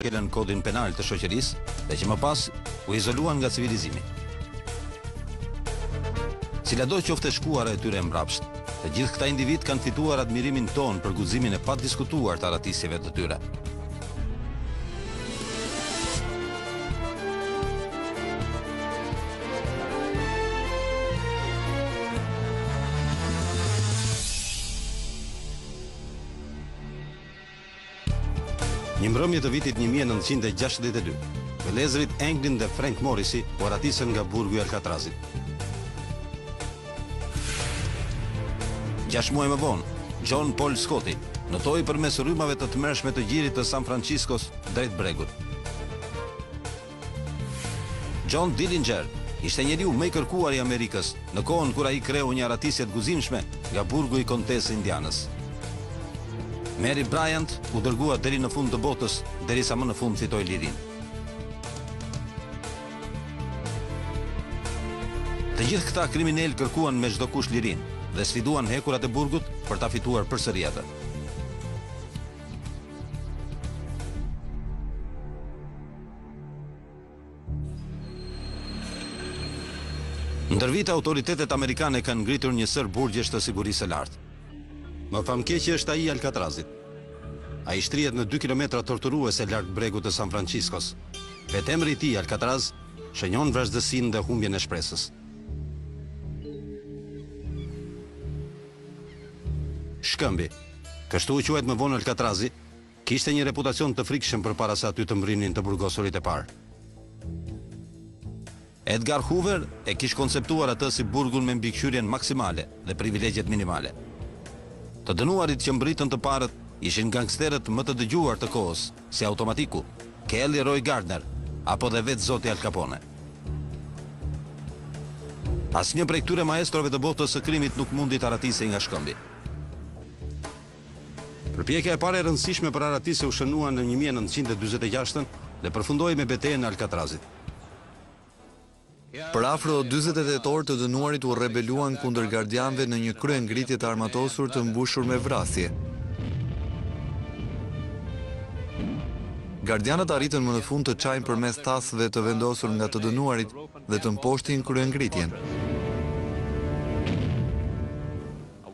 shkelën kodin penal të shoqërisë dhe që më pas u izoluan nga civilizimi. Cilado qofte shkuara e tyre mbrapsht, të gjithë këta individ kanë fituar admirimin ton për guximin e padiskutuar të arratisjeve të tyre. Një mbrëmje të vitit 1962, vëllezërit Anglin dhe Frank Morrisi u arratisën nga burgu i Alcatrazit. 6 muaj më vonë, John Paul Scotti notoi përmes rrymave të tmerrshme të gjirit të San Franciscos drejt bregut. John Dillinger ishte njeriu më i kërkuar i Amerikës në kohën kur ai kreu një arratisje të guzimshme nga burgu i kontesë indianës. Mary Bryant u dërgua deri në fund të botës, derisa më në fund fitoi lirinë. Të gjithë këta kriminal kërkuan me çdo kusht lirinë dhe sfiduan hekurat e burgut për ta fituar përsëri atë. Ndër vite autoritetet amerikane kanë ngritur një sër burgjesh të sigurisë së lartë. Më famkeqe është ai i Alcatrazit. Ai shtrihet në 2 kilometra torturuese larg bregut të San Franciscos. Vetemri i tij, Alcatraz, shënjon vrazhdësinë dhe humbjen e shpresës. Shkëmbi, kështu u quajt më vonë Alcatrazi, kishte një reputacion të frikshëm përpara se aty të mbrinin të burgosurit e parë. Edgar Hoover e kishte konceptuar atë si burgun me mbikëqyrjen maksimale dhe privilegjet minimale. Të dënuarit që mbritën të parët ishin gangsterët më të dëgjuar të kohës, si Automatiku, Kelly Roy Gardner, apo dhe vetë Zoti Al Capone. Asnjë prej këtyre maestrove të botës së krimit nuk mundi të arratisej nga shkëmbi. Përpjekja e parë e rëndësishme për arratisje u shënua në 1946 dhe përfundoi me betejën e Alcatrazit. Për afro 48 orë të dënuarit u rebeluan kundër gardianëve në një kryengritje të armatosur të mbushur me vrasje. Gardianët arritën më në fund të çajnë përmes tasëve të vendosur nga të dënuarit dhe të mposhtin kryengritjen.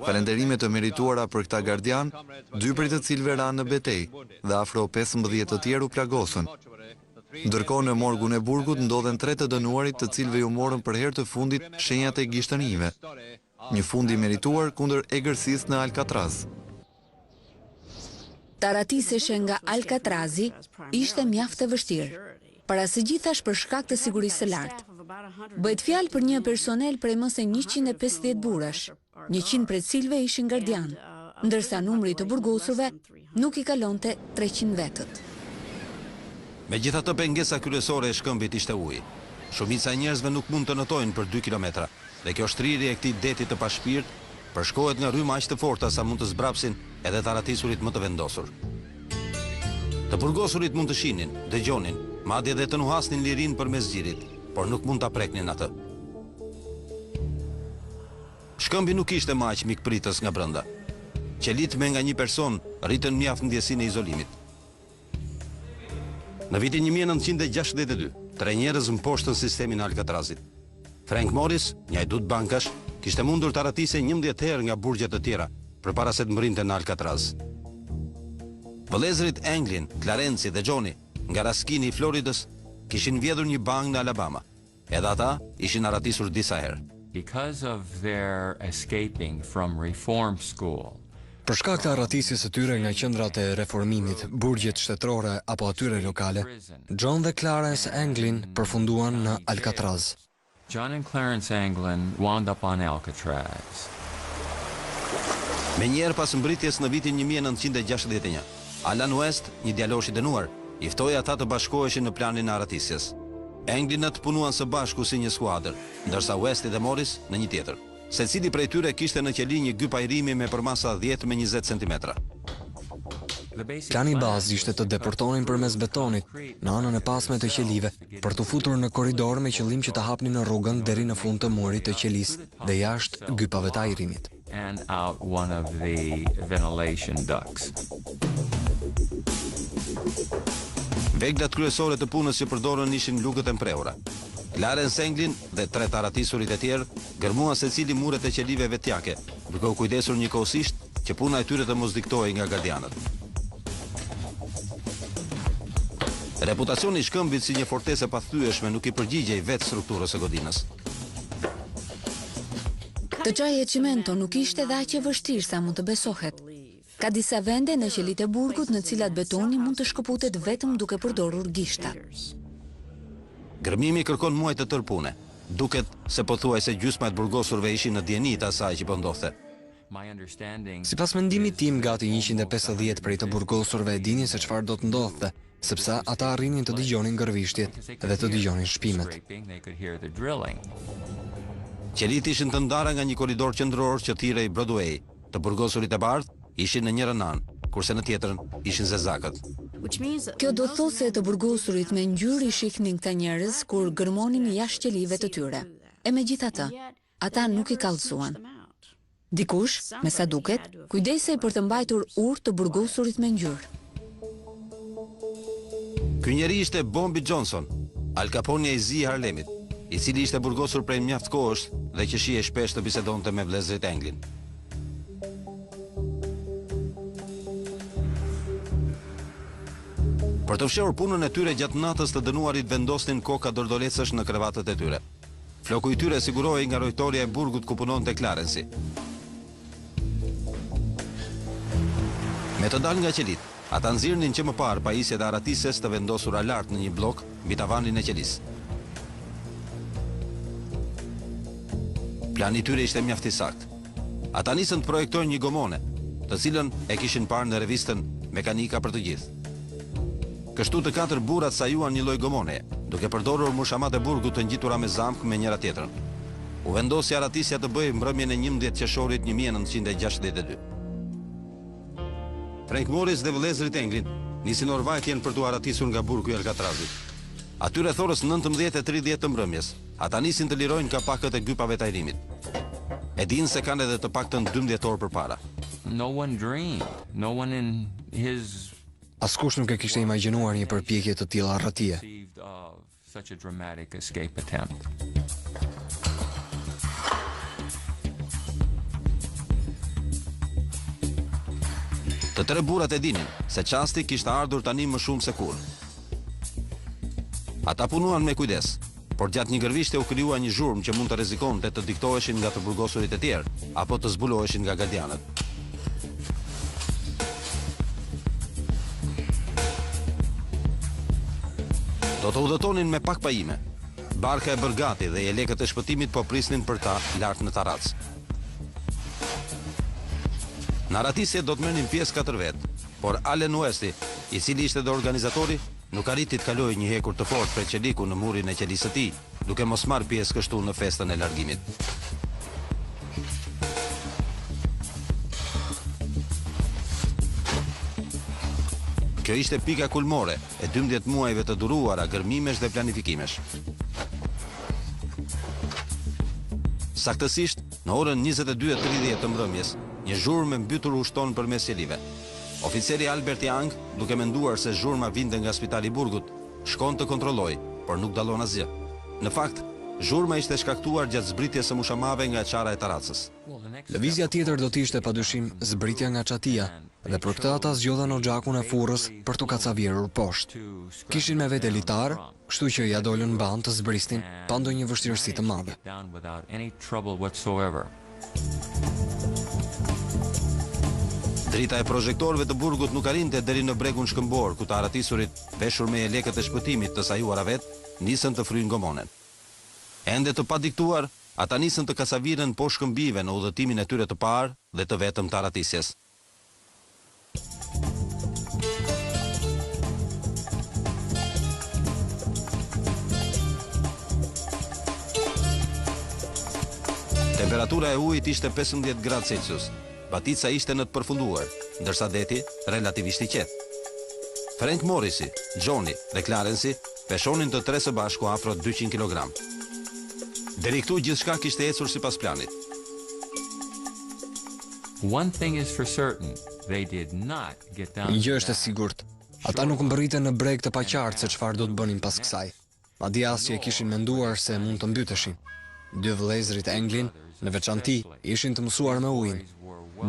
Falënderimet të merituara për këta gardian, 2 prej të cilëve ranë në betejë dhe afro 15 të tjerë u plagosën. Ndërkohë në morgun e burgut ndodhen 3 të dënuarit të cilëve ju morën për herë të fundit shenjat e gishtënive. Një fund i merituar kundër egërsisë në Alcatraz. Të arratiseshe nga Alcatrazi ishte mjaft e vështirë, para së gjithash për shkak të sigurisë së lartë. Bëhet fjalë për një personel prej më se 150 burrash, 100 prej cilëve ishin gardian, ndërsa numri të burgosurve nuk i kalonte 300 vetët. Megjithatë, pengesa kryesore e shkëmbit ishte uji. Shumica e njerëzve nuk mund të nëtojnë për 2 kilometra, dhe kjo shtrirje e këtij deti të pashpirt përshkohet nga rrymë aq të forta sa mund të zbrapsin edhe të arratisurit më të vendosur. Të burgosurit mund të shihnin, dëgjonin, madje edhe të nuhasnin lirinë përmes xhirit, por nuk mund ta preknin atë. Shkëmbi nuk ishte më aq mikpritës nga brenda. Qelit me nga një person rritën mjaft ndjesinë e izolimit. Në vitin 1962, 3 njerëz mposhtën sistemin e Alcatrazit. Frank Morris, një ajdut bankash, kishte mundur të arratisej 11 herë nga burgjet të tjera, përpara se të mbrinte në Alcatraz. Vëllezërit Anglin, Clarence dhe Johnny, nga Raskini i Floridës, kishin vjedhur një bank në Alabama. Edhe ata ishin arratisur disa herë. Because of their escaping from reform school, për shkak të arratisjes së tyre nga qendrat e reformimit, burgjet shtetërore apo atyre lokale, John dhe Clarence Anglin përfunduan në Alcatraz. John and Clarence Anglin wound up on Alcatraz. Menjëherë pas mbritjes në vitin 1961, Alan West, një djalosh i dënuar, i ftoi ata të bashkoheshin në planin e arratisjes. Anglinët punuan së bashku si një skuadër, ndërsa Westi dhe Morris në një tjetër. Secili prej tyre kishte në qeli një gyp ajrimi me përmasa 10 me 20 cm. Plani bazë ishte të deportonin përmes betonit në anën e pasme të qelive për të futur në korridor me qëllim që të hapnin në rrugën deri në fund të murit të qelisë dhe jashtë gypave të ajrimit. And out one of the ventilation ducts. Veglat kryesore të punës që përdorën ishin lugët e mprehura. Clarence Anglin dhe 3 taratisurit e tjerë gërmuan secili muret e qelive vetjake, duke u kujdesur njëkohësisht që puna e tyre të mos diktohej nga gardianët. Reputacioni i shkëmbit si një fortesë e paththyeshme nuk i përgjigjej vetë strukturës së godinës. Të çajë çimento nuk ishte dhe aq e vështirë sa mund të besohet. Ka disa vende në qelitë e burgut në cilat betoni mund të shkëputet vetëm duke përdorur gishta. Gërmimi kërkon muaj të tërë pune. Duket se pothuajse gjysma e burgosurve ishin në dieni të asaj që po ndodhte. Sipas mendimit tim, gati 150 prej të burgosurve e dinin se çfarë do të ndodhte, sepse ata arrinin të dëgjonin gërvishtjet dhe të dëgjonin shpimet. Qelit ishin të ndara nga një korridor qendror që thirrej Broadway. Të burgosurit e bardhë ishin në njëra anë, kurse në tjetrën ishin zezakët. Kjo do të thotë se të burgosurit me ngjyrë i shihnin këta njerëz kur gërmonin jashtë qelive të tyre. E megjithatë, ata nuk i kallësuan. Dikush, me sa duket, kujdesej për të mbajtur urtë të burgosurit me ngjyrë. Ky njeri ishte Bombi Johnson, Al Capone i zi i Harlemit, i cili ishte burgosur prej mjaft kohësh dhe që shihej shpesh të bisedonte me vëllezërit Anglin. Për të fshehur punën e tyre gjatë natës të dënuarit vendosnin koka dordolecësh në krevatët e tyre. Floku i tyre sigurohej nga rojtoria e burgut ku punonte Clarence. Me të dalë nga qelit, ata nxirrnin që më parë pajisjet e aratises të vendosura lart në një blok mbi tavanin e qelisë. Plani i tyre ishte mjaft i saktë. Ata nisën të projektojnë një gomone, të cilën e kishin parë në revistën Mekanika për të gjithë. Kështu të 4 burrat sajuan një lloj gomone, duke përdorur mushamat e burgut të ngjitura me zamk me njëra tjetrën. U vendosi aratisja të bëjë mbrëmjen e 11 qershorit 1962. Frank Morris dhe vëllezërit Anglin nisin orvajtjen për t'u aratisur nga burgu i Alcatrazit. Aty rreth orës 19:30 të mbrëmjes, ata nisin të lirojnë kapakët e gypave të ajrimit. E dinë se kanë edhe të paktën 12 orë përpara. Askush nuk e kishte imagjinuar një përpjekje të tilla arratije. Të 3 burrat e dinin se çasti kishte ardhur tani më shumë se kur. Ata punuan me kujdes, por gjatë një gërvishtje u krijua një zhurmë që mund të rrezikonte të diktoheshin nga të burgosurit e tjerë apo të zbuloheshin nga gardianët. Do të udhëtonin me pak pajime. Barka e bërgati dhe jelekët e shpëtimit po prisnin për ta lart në tarac. Në aratisje do të merrnin pjesë 4 vetë, por Allen Westi, i cili ishte dhe organizatori, nuk arriti të kalojë një hekur të fortë prej qeliku në murin e qelisë së tij, duke mos marrë pjesë kështu në festën e largimit. Kjo ishte pika kulmore e 12 muajve të duruara gërmimesh dhe planifikimesh. Saktësisht, në orën 22:30 të mbrëmjes, një zhurmë mbytur u shton përmes qelive. Oficeri Albert Young, duke menduar se zhurma vinte nga spitali i burgut, shkon të kontrolloj, por nuk dallon asgjë. Në fakt, zhurma ishte shkaktuar gjatë zbritjes së mushamave nga çara e taracës. Lëvizja tjetër do të ishte padyshim zbritja nga çatia, dhe për këtë ata zgjodhen oxhakun e furrës për t'u kacavjerur poshtë. Kishin me vete litar, kështu që ja dolën ban të zbrisnin pa ndonjë vështirësi të madhe. Drita e projektorëve të burgut nuk arrinte deri në bregun shkëmbor, ku të aratisurit, veshur me lekët e shpëtimit të sajuara vet, nisën të fryjnë gomonen. Ende të padiktuar, ata nisën të kasaviren poshtë shkëmbive në udhëtimin e tyre të parë dhe të vetëm të aratisjes. Temperatura e ujit ishte 15 gradë Celsius. Batica ishte në të përfunduar, ndërsa deti relativisht i qetë. Frank Morrisi, Johnny dhe Clarence peshonin të 3 së bashku afro 200 kg. Deri këtu gjithçka kishte ecur sipas planit. Një gjë është e sigurt, Ata nuk mbërriten në breg të paqartë se çfarë do të bënin pas kësaj. Madje as që e kishin menduar se mund të mbyteshin. Dy vëllezërit Anglin, në veçanti, ishin të mësuar me ujin.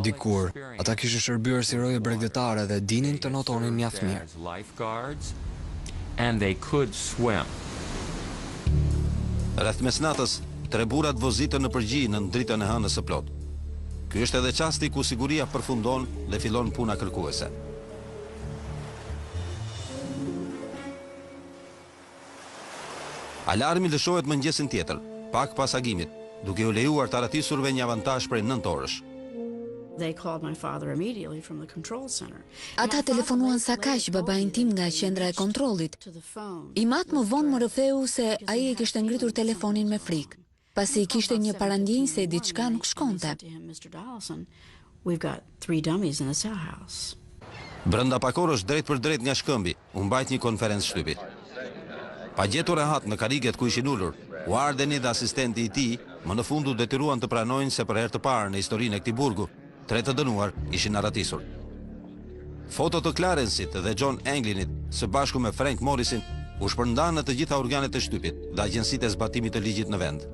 Dikur, ata kishin shërbyer si roje bregdetare dhe dinin të notonin mjaft mirë. As lifeguards, and they could swim. Rreth mesnatës, 3 burrat vozitën në përgjigje në dritën e hënës së plot. Ky është edhe çasti ku siguria përfundon dhe fillon puna kërkuese. Alarmi lëshohet mëngjesin tjetër, pak pas agimit, duke u lejuar të aratisurve një avantazh prej 9 orësh. Ata telefonuan sa kaq babain tim nga qendra e kontrollit. I mat më vonë më rrëfeu se ai e kishte ngritur telefonin me frikë, pasi kishte një parandjenjë se diçka nuk shkonte. Brenda pak orësh drejt për drejt nga shkëmbi, u mbajt një konferencë shtypi. Pa gjetur rehat në kariget ku ishin ulur, Wardeni dhe asistenti i tij më në fund u detyruan të pranojnë se për herë të parë në historinë e këtij burgu, 3 të dënuar ishin arratisur. Foto të Clarensit dhe John Anglinit së bashku me Frank Morrisin u shpërndan në të gjitha organet e shtypit dhe agjensitë e zbatimit të ligjit në vend.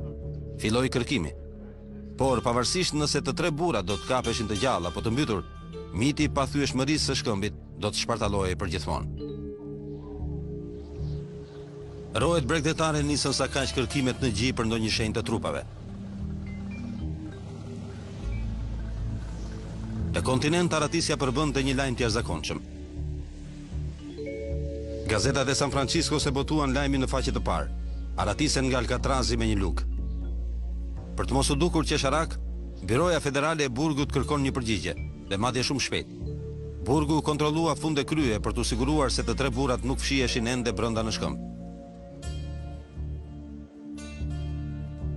Filloi kërkimi. Por pavarësisht nëse të 3 burrat do të kapeshin të gjallë apo të mbytur, miti i pathyeshmërisë së shkëmbit do të shpartallohej përgjithmonë. Rojet bregdetare nisën sa kaq kërkimet në gjë për ndonjë shenjë të trupave. Në kontinent arratisja përbënte një lajm të jashtëzakonshëm. Gazetat e San Francisco se botuan lajmin në faqe të parë. Arratisen nga Alcatrazi me një luk. Për të mos u dukur qesharak, Biroja Federale e Burgut kërkon një përgjigje, dhe madje shumë shpejt. Burgu kontrollua funde krye për të siguruar se të 3 burrat nuk fshiheshin ende brenda në shkëmb.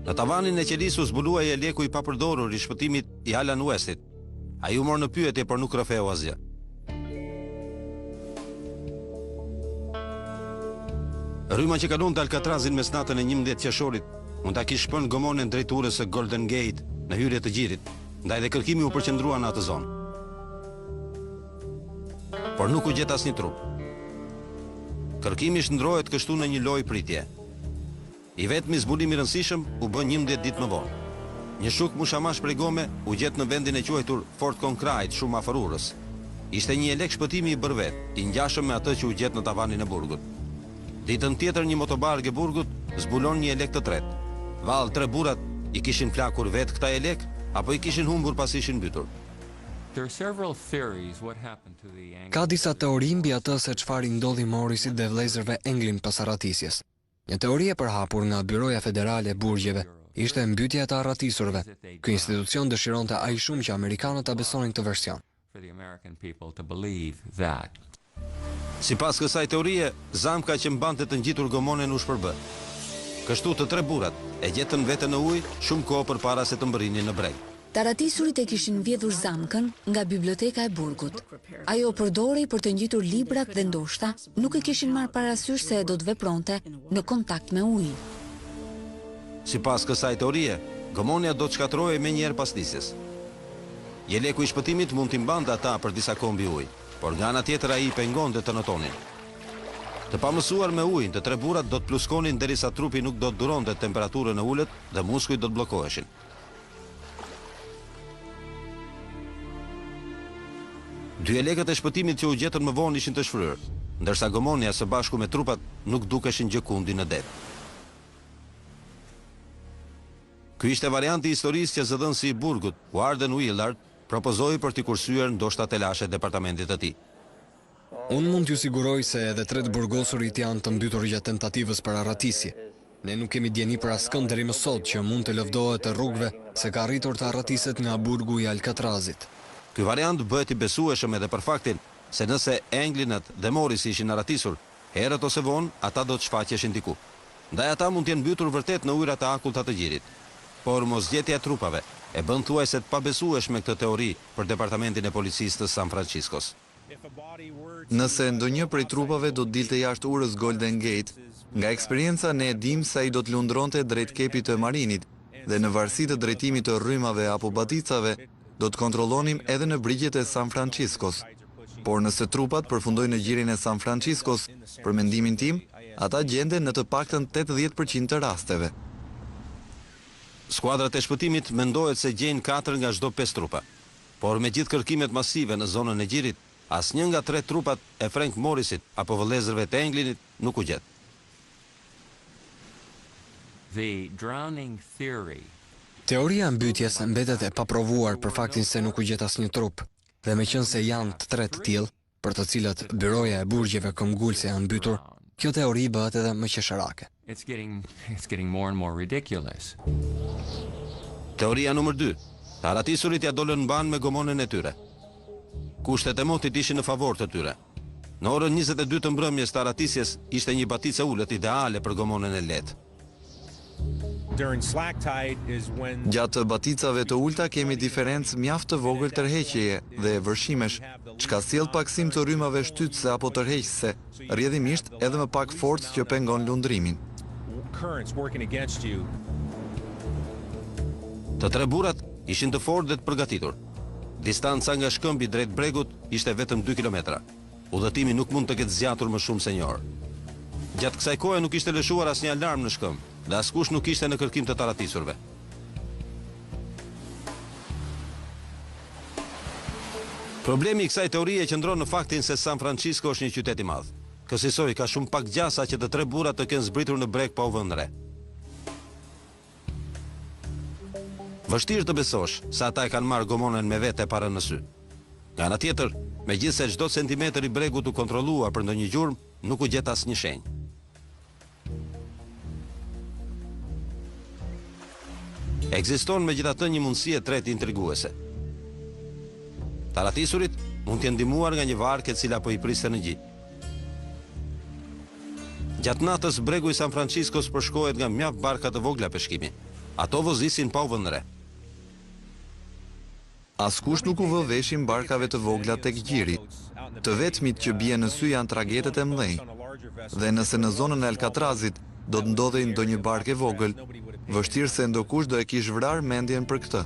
Në tavanin e qelisë u zbuluaj e leku i papërdorur i shpëtimit i Alan Westit. Ai u mor në pyetje por nuk rrëfeu asgjë. Rryma që kalonte Alcatrazin mesnatën e 11 qershorit mund ta kishte shpën gomonen drejt urës së Golden Gate në hyrje të Gjirit, ndaj dhe kërkimi u përqendrua në atë zonë. Por nuk u gjet asnjë trup. Kërkimi shndrohet kështu në një lojë pritje. I vetmi zbulim i rëndësishëm u bë 11 ditë më vonë. Një shuk mushamash prej gome u gjet në vendin e quajtur Fort Concrete, shumë afër urës. Ishte një elek shpëtimi i bërvet, i ngjashëm me atë që u gjet në tavanin e burgut. Ditën tjetër një motobarg e burgut zbulon një elek të tretë. Vallë 3 burrat i kishin flakur vetë këta elek apo i kishin humbur pasi ishin mbytur. Ka disa teori mbi atë se çfarë i ndodhi Morrisit dhe vëllezërve Anglin pas arratisjes. Një teori e përhapur nga Byroja Federale e Burgjeve ishte mbytja e të arratisurve. Ky institucion dëshironte aq shumë që amerikanët ta besonin këtë version. Sipas kësaj teorie, zamka që mbante të ngjitur gomonen u shpërbë. Kështu të 3 burrat e gjetën veten në ujë shumë kohë përpara se të mbërrinin në breg. Të arratisurit e kishin vjedhur zamkën nga biblioteka e burgut. Ajo përdorej për të ngjitur librat dhe ndoshta nuk e kishin marrë parasysh se do të vepronte në kontakt me ujin. Sipas kësaj teorie, gomonja do të shkatërrohej menjëherë pas nisjes. Jeleku i shpëtimit mund t'i mbante ata për disa kohë mbi ujë, por nga ana tjetër ai i pengonte të notonin. Të pamësuar me ujin, të 3 burrat do të pluskonin derisa trupi nuk do të duronte temperaturën e ulët dhe muskujt do të bllokoheshin. Dy elekët e shpëtimit që u gjetën më vonë ishin të shfryrë, ndërsa gomonja së bashku me trupat nuk dukeshin gjë kundi në det. Ky ishte varianti i historisë që zëdhënësi i burgut, Warden Willard, propozoi për t'i kursyer ndoshta telashe departamentit të tij. Unë mund t'ju siguroj se edhe 3 burgosurit janë të mbytur gjatë tentativës për arratisje. Ne nuk kemi djeni për askënd deri më sot që mund të lëvdohet të rrugëve se ka arritur të arratiset nga burgu i Alcatrazit. Ky variant bëhet i besueshëm edhe për faktin se nëse Anglinat dhe Morris ishin arratisur, herët ose vonë ata do të shfaqeshin diku. Ndaj ata mund të jenë mbytur vërtet në ujërat e akullta të Gjirit. Por mosgjetja e trupave e bën thuajse të pabesueshme këtë teori për departamentin e policisë të San Franciscos. Nëse ndonjë prej trupave do të dilte jashtë urës Golden Gate, nga eksperienca ne e dim se ai do të lundronte drejt kepit të marinit dhe në varësi të drejtimit të rrymave apo baticave do të kontrollonim edhe në brigjet e San Franciscos. Por nëse trupat përfundojnë në gjirin e San Franciscos, për mendimin tim, ata gjenden në të paktën 80% të rasteve. Skuadrat e shpëtimit mendohet se gjejnë 4 nga çdo 5 trupa. Por me gjithë kërkimet masive në zonën e gjirit, asnjë nga 3 trupat e Frank Morrisit apo vëllezërve të Englinit nuk u gjet. The drowning theory Teoria e mbytjes mbetet e paprovuar për faktin se nuk u gjet asnjë trup, dhe meqense janë të 3 të tillë, për të cilët byroja e burgjeve këmbgulse janë mbytur, kjo teori bëhet edhe më qesharake. it's getting more and more ridiculous. Teoria numër 2. Të aratisurit ja dolën mban me gomonën e tyre. Kushtet e motit ishin në favor të tyre. Në orën 22 të mbrëmjes të aratisjes ishte një baticë ulët ideale për gomonën e lehtë. Gjatë baticave të ulta kemi diferencë mjaft të vogël tërheqjeje dhe vërshimesh, çka sjell paksim të rrymave shtytëse apo tërheqëse, rrjedhimisht edhe më pak forcë që pengon lundrimin. Të 3 burrat ishin të fortë dhe të përgatitur. Distanca nga shkëmbi drejt bregut ishte vetëm 2 kilometra. Udhëtimi nuk mund të ketë zgjatur më shumë se një orë. Gjatë kësaj kohe nuk ishte lëshuar asnjë alarm në shkëmb, dhe askush nuk ishte në kërkim të taratisurve. Problemi i kësaj teorie qëndron në faktin se San Francisco është një qytet i madh. Kësaj ka shumë pak gjasa që të 3 burrat të kenë zbritur në breg pa u vënë re. Vështirë të besosh se ata e kanë marrë gomonën me vete para në sy. Nga ana tjetër, megjithse çdo centimetër i bregut u kontrollua për ndonjë gjurmë, nuk u gjet asnjë shenjë. Ekziston megjithatë një mundësi e tretë intriguese. Taratisurit mund të jenë ndihmuar nga një varkë e cila po i priste në gjë. Gjatë natës bregu i San Franciscos përshkohet nga mjaft barka të vogla peshkimi. Ato vozisin pa u vënë re. Askush nuk u vë veshin barkave të vogla tek gjiri. Të vetmit që bie në sy janë tragetet e mëdhenj. Dhe nëse në zonën e Alcatrazit do të ndodhej ndonjë barkë e vogël, vështirë se ndokush do e kish vrarë mendjen për këtë.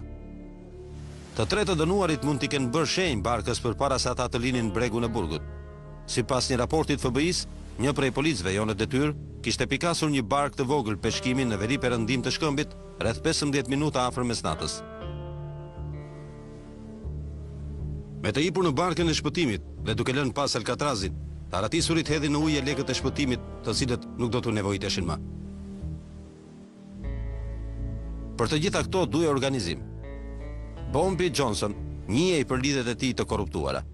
Të 3 të dënuarit mund t'i kenë bërë shenjë barkës përpara se ata të linin bregun e burgut. Sipas një raportit FBI-s, një prej policëve jo në detyrë kishte pikasur një barkë të vogël peshkimi në veri perëndim të shkëmbit rreth 15 minuta afër mesnatës. Me të hipur në barkën e shpëtimit dhe duke lënë pas Alcatrazit, taratisurit hedhin në ujë lekët e shpëtimit, të cilët nuk do t'u nevojiteshin më. Për të gjitha këto duhej organizim. Bombi Johnson njihej për lidhjet e tij të korruptuara.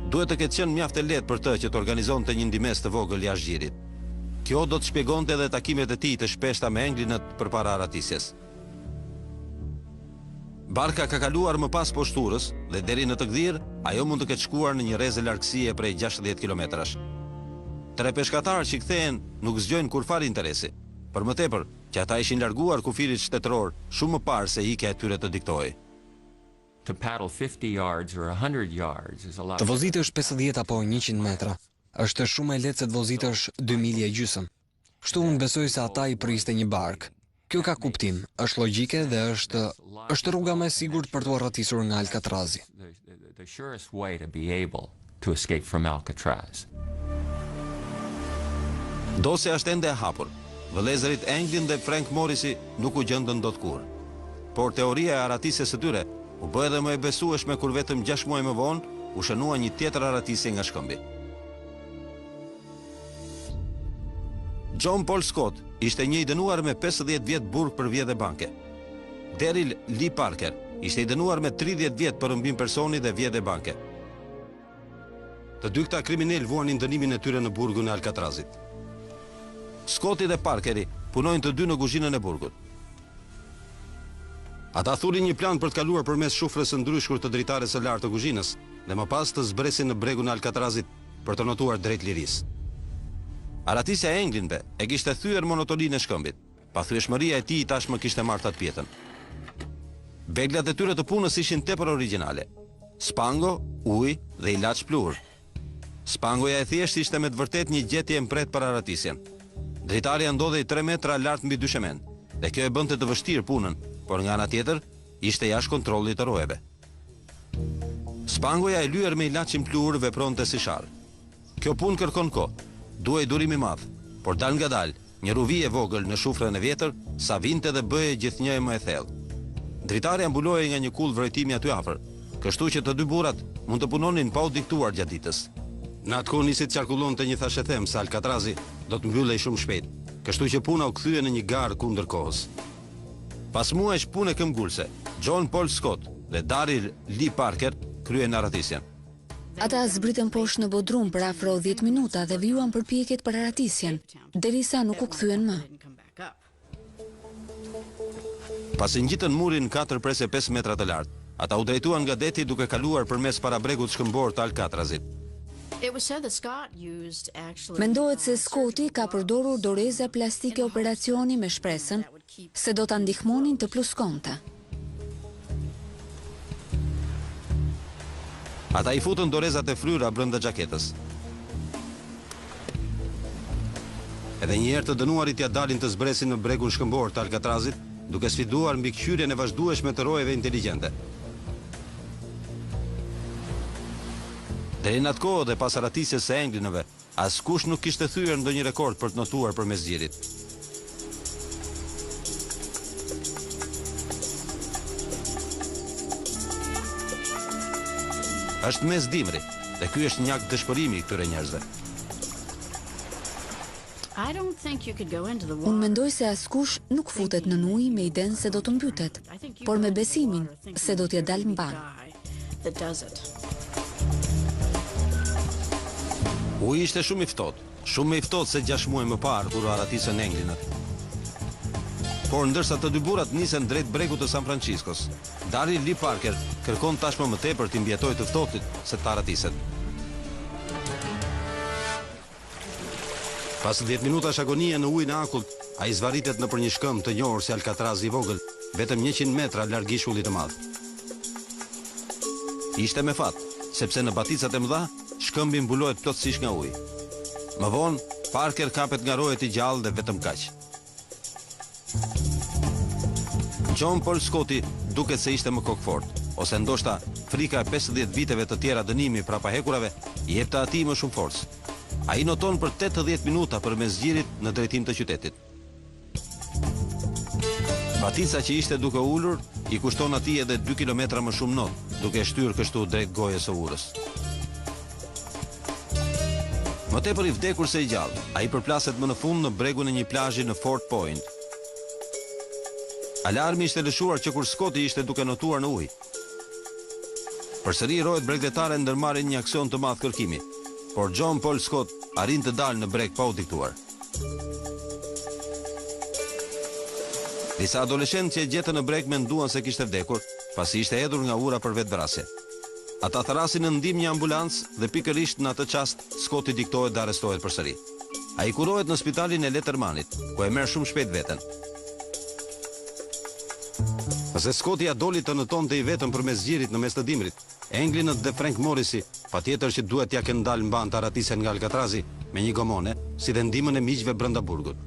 Duhet të ketë qenë mjaft e lehtë për të që të organizonte një ndihmës të vogël jashtë gjirit. Kjo do të shpjegonte edhe takimet e tij të shpeshta me Englinët përpara aratisjes. Barka ka kaluar më pas poshturës dhe deri në të gdhir, ajo mund të ketë shkuar në një rrezë largësie prej 60 kilometrash. 3 peshkatarë që kthehen nuk zgjojnë kurfar interesi. Për më tepër, që ata ishin larguar kufirit shtetëror shumë më parë se ikja e tyre të diktoi. To paddle 50 yards or 100 yards is a lot. Të vozitësh 50 apo 100 metra është shumë e lehtë se të vozitësh 2 milje e gjysmë. Kështu unë besoj se ata i priste një bark. Kjo ka kuptim, është logjike dhe është rruga më e sigurt për të arratisur nga Alcatrazi. The surest way to be able to escape from Alcatraz. Dosja është ende e hapur. Vëllezërit Anglin dhe Frank Morrisi nuk u gjendën dot kurrë. Por teoria e aratisjes së tyre u bë edhe më e besueshme kur vetëm 6 muaj më vonë u shënua një tjetër aratisje nga shkëmbi. John Paul Scott ishte një i dënuar me 50 vjet burg për vjedhje banke. Daryl Lee Parker ishte i dënuar me 30 vjet për rëmbim personi dhe vjedhje banke. Të dy këta kriminal vuanin dënimin e tyre në burgun e Alcatrazit. Scotti dhe Parkeri punojnë të dy në kuzhinën e burgut. Ata thurin një plan për të kaluar përmes shufrës së ndryshkur të dritares së lartë të kuzhinës dhe më pas të zbresin në bregun e Alcatrazit për të notuar drejt lirisë. Aratisja e Englinëve e kishte thyer monotoninë e shkëmbit. Pathyeshmëria e tij tashmë kishte marrë atë pjetën. Beglat e tyre të punës ishin tepër origjinale. Spango, ujë dhe ilaç plur. Spangoja e thjeshtë ishte me të vërtet një gjetje e mpret për aratisjen. Dritarja ndodhej 3 metra lart mbi dyshemend, dhe kjo e bënte të vështirë punën, por nga ana tjetër ishte jashtë kontrollit të rojeve. Spangoja e lyer me ilaçin plur vepronte si sharr. Kjo punë kërkon kohë, duhej durim i madh, por dal ngadal, një ruvi e vogël në shufrën e vjetër, sa vinte dhe bëje gjithnjë më e thellë. Dritari ambulohej nga një kull vrojtimi aty afër, kështu që të dy burrat mund të punonin pa u diktuar gjatë ditës. Në atë kohë nisi të qarkullonte një thashëthem se Alcatrazi do të mbyllej shumë shpejt, kështu që puna u kthye në një garë kundër kohës. Pas muajsh punë këmbgulse, John Paul Scott dhe Daryl Lee Parker kryen arratisjen. Ata zbritën poshtë në bodrum për afro 10 minuta dhe vijuan përpjekjet për arratisjen, derisa nuk u kthyen më. Pasi ngjitën murin 4.5 metra të lartë, ata u drejtuan nga deti duke kaluar përmes parabregut shkëmbor të Alcatrazit. Mendohet se Scotti ka përdorur doreza plastike operacioni me shpresën se do ta ndihmonin të pluskonte. Ata i futën dorezat e fryra brenda xhaketës. Edhe një herë të dënuarit ja dalin të zbresin në bregun shkëmbor të Alcatrazit, duke sfiduar mbi kqyrjen e vazhdueshme të rojeve inteligjente. Deri në atë kohë dhe pas arratisjes së englinëve, askush nuk kishte thyer ndonjë rekord për të notuar përmes zgjerit. Është mes dimri, dhe ky është një akt dëshpërimi i këtyre njerëzve. Unë mendoj se askush nuk futet në ujë me idenë se do të mbytet, por me besimin se do t'ja dalë mban. Uji ishte shumë i shumë më i ftohtë se 6 muaj më parë kur u arratisën englinët. Por ndërsa të dy burrat nisen drejt bregut të San Franciscos, Daryl Lee Parker kërkon tashmë më tepër të mbjetojë të ftohtit se të arratiset. Pas 10 minutash agonie në ujin e akullt, ai zvarritet nëpër një shkëmbë të njohur si Alcatraz i vogël, vetëm 100 metra larg gishullit të madh. Ishte me fat, sepse në baticat e mëdha shkëmbi mbulohet plotësisht nga uji. Më vonë, Parker kapet nga rojet i gjallë dhe vetëm kaq. John Paul Scotti duket se ishte më kokfort, ose ndoshta frika e 50 viteve të tjera dënimi prapahekurave i jepte atij më shumë forcë. Ai noton për 80 minuta përmes zgjerit në drejtim të qytetit. Batica që ishte duke ulur i kushton atij edhe 2 kilometra më shumë not, duke shtyr kështu drejt gojës së urës. Më tepër i vdekur se i gjallë, ai përplaset më në fund në bregun e një plazhi në Fort Point. Alarmi ishte lëshuar që kur Scotti ishte duke notuar në ujë. Përsëri rojet bregdetare ndërmarrin një aksion të madh kërkimi, por John Paul Scott arrin të dalë në breg pa u diktuar. Disa adoleshentë që e gjetën në breg menduan se kishte vdekur, pasi ishte hedhur nga ura për vetvrasje. Ata thrasin në ndihmë një ambulancë dhe pikërisht në atë çast Scotti diktohet dhe arrestohet përsëri. Ai kurohet në spitalin e Lettermanit, ku e merr shumë shpejt veten. Pse Scotti ja doli të nëtonte i vetëm përmes zgjerit në mes të dimrit, englinët dhe Frank Morrisi patjetër që duhet t'ja kenë dalë mban të arratisen nga Alcatrazi me një gomone, si dhe ndihmën e miqve brenda burgut.